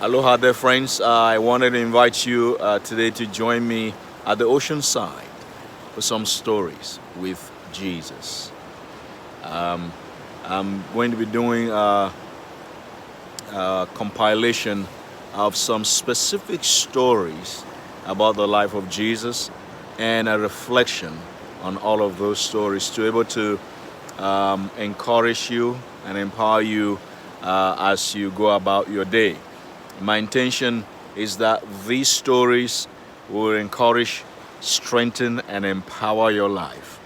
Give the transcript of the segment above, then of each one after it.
Aloha there, friends. I wanted to invite you today to join me at the ocean side for some stories with Jesus. Um, I'm going to be doing a compilation of some specific stories about the life of Jesus and a reflection on all of those stories to be able to encourage you and empower you as you go about your day. My intention is that these stories will encourage, strengthen, and empower your life.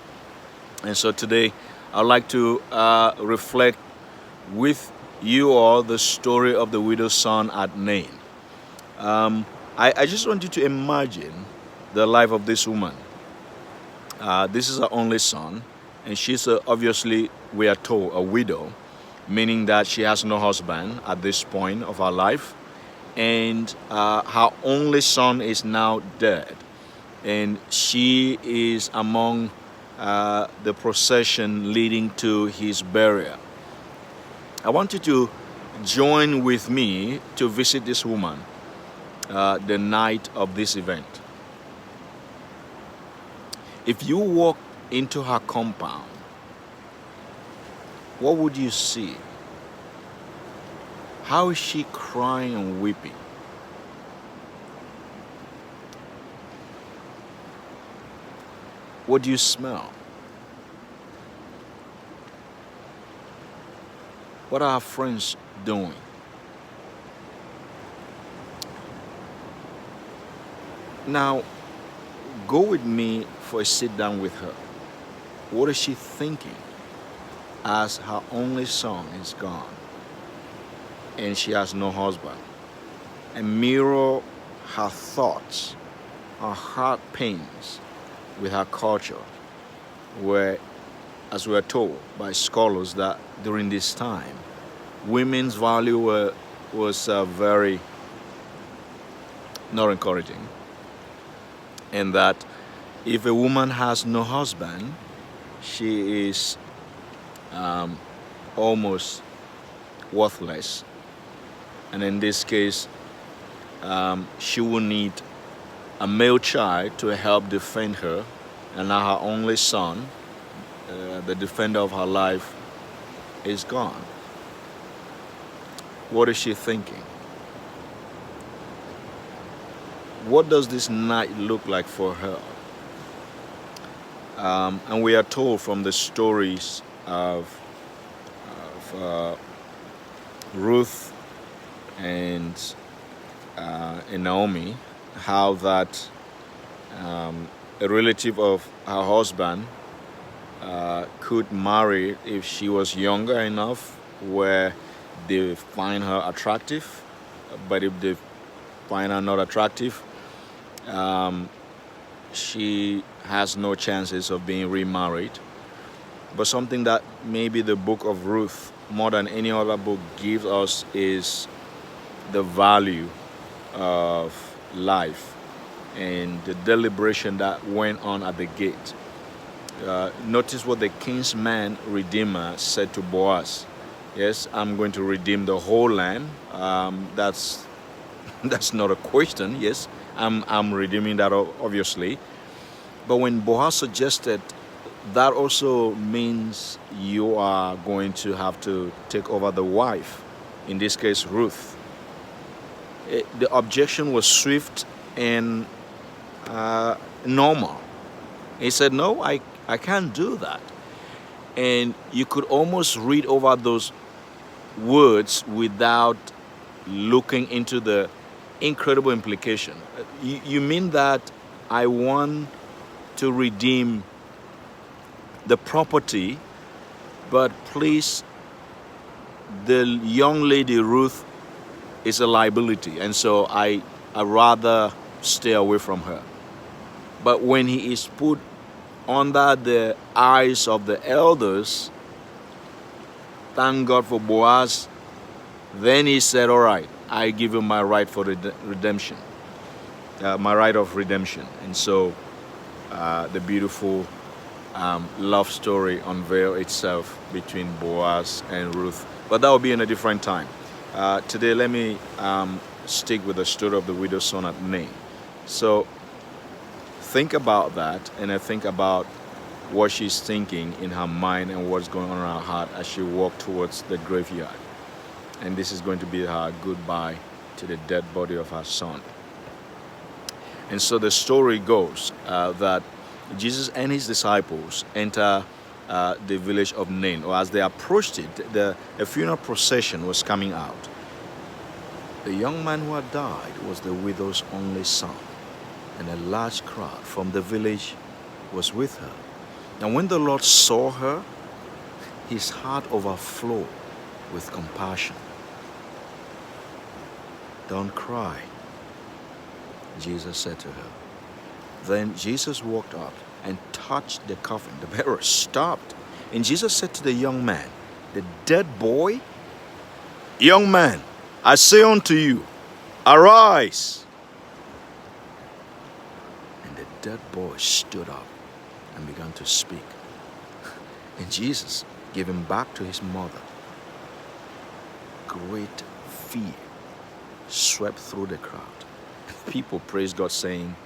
And so today, I'd like to reflect with you all the story of the widow's son at Nain. I just want you to imagine the life of this woman. This is her only son, and she's obviously, we are told, a widow, meaning that she has no husband at this point of her life. And her only son is now dead, and she is among the procession leading to his burial. I want you to join with me to visit this woman the night of this event. If you walk into her compound, what would you see? How is she crying and weeping? What do you smell? What are her friends doing? Now, go with me for a sit down with her. What is she thinking as her only son is gone and she has no husband? And mirror her thoughts, her heart pains with her culture, where, as we are told by scholars, that during this time, women's value was very not encouraging, and that if a woman has no husband, she is almost worthless. And in this case, she will need a male child to help defend her, and now her only son, the defender of her life, is gone. What is she thinking? What does this night look like for her? And we are told from the stories of Ruth and Naomi, how that a relative of her husband could marry if she was younger enough, where they find her attractive, but if they find her not attractive, she has no chances of being remarried. But something that maybe the book of Ruth, more than any other book, gives us is the value of life and the deliberation that went on at the gate. Notice what the kinsman redeemer said to Boaz. Yes, I'm going to redeem the whole land. That's not a question. Yes, I'm redeeming that, obviously. But when Boaz suggested that also means you are going to have to take over the wife, in this case Ruth. The objection was swift and normal. He said, no, I can't do that. And you could almost read over those words without looking into the incredible implication. You mean that I want to redeem the property, but please, the young lady Ruth is a liability, and so I rather stay away from her. But when he is put under the eyes of the elders, thank God for Boaz, then he said, all right, I give him my right for redemption, my right of redemption. And so the beautiful love story unveiled itself between Boaz and Ruth. But that will be in a different time. Today, let me stick with the story of the widow's son at Nain. So, think about that, and I think about what she's thinking in her mind and what's going on in her heart as she walks towards the graveyard. And this is going to be her goodbye to the dead body of her son. And so the story goes that Jesus and his disciples enter the village of Nain, or as they approached it, a funeral procession was coming out. The young man who had died was the widow's only son, and a large crowd from the village was with her. And when the Lord saw her, his heart overflowed with compassion. "Don't cry," Jesus said to her. Then Jesus walked up and touched the coffin. The bearer stopped. And Jesus said to the young man, the dead boy, "Young man, I say unto you, arise." And the dead boy stood up and began to speak. And Jesus gave him back to his mother. Great fear swept through the crowd. People praised God, saying,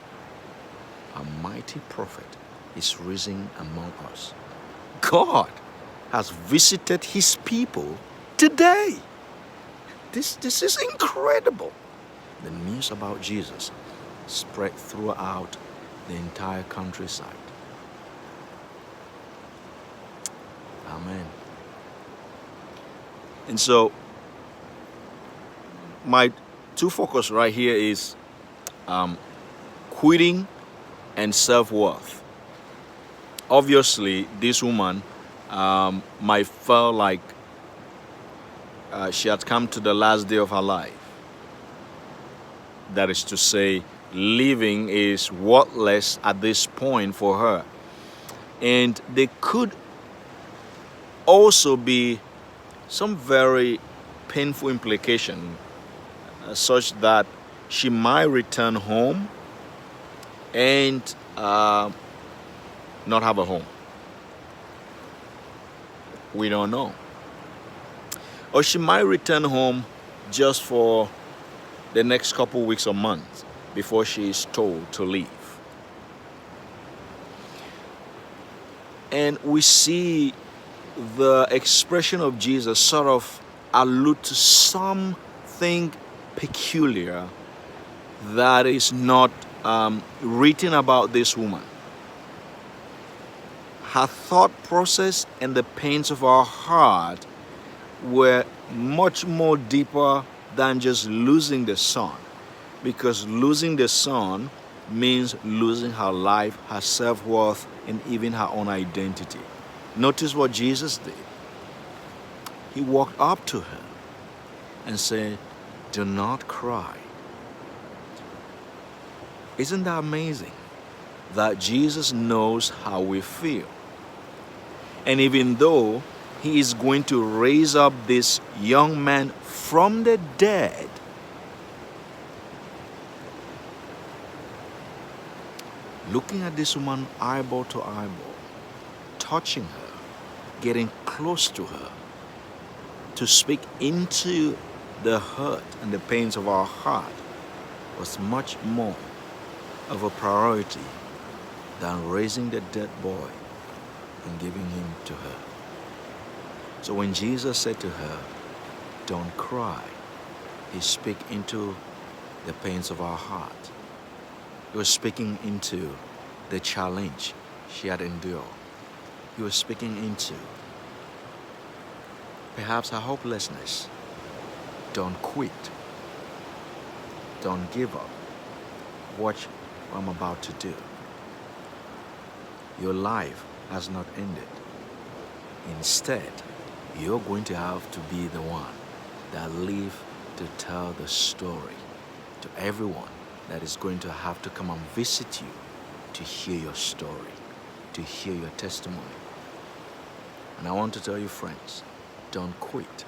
"A mighty prophet is risen among us. God has visited his people today." This is incredible. The news about Jesus spread throughout the entire countryside. Amen. And so, my two focus right here is quitting and self-worth. Obviously, this woman might feel like she had come to the last day of her life. That is to say, living is worthless at this point for her. And there could also be some very painful implication such that she might return home and not have a home. We don't know. Or she might return home just for the next couple weeks or months before she is told to leave. And we see the expression of Jesus sort of allude to something peculiar that is not written about this woman. Her thought process and the pains of her heart were much more deeper than just losing the son, because losing the son means losing her life, her self-worth, and even her own identity. Notice what Jesus did. He walked up to her and said, "Do not cry." Isn't that amazing? That Jesus knows how we feel. And even though he is going to raise up this young man from the dead, looking at this woman eyeball to eyeball, touching her, getting close to her, to speak into the hurt and the pains of our heart was much more of a priority than raising the dead boy and giving him to her. So when Jesus said to her, "Don't cry," he spoke into the pains of our heart. He was speaking into the challenge she had endured. He was speaking into perhaps her hopelessness. Don't quit. Don't give up. Watch what I'm about to do. Your life has not ended. Instead, you're going to have to be the one that live to tell the story to everyone that is going to have to come and visit you to hear your story, to hear your testimony. And I want to tell you, friends, don't quit.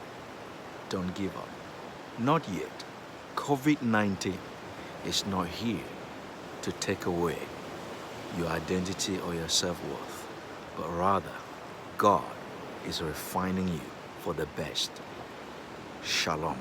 Don't give up. Not yet. COVID-19 is not here to take away your identity or your self-worth, but rather, God is refining you for the best. Shalom.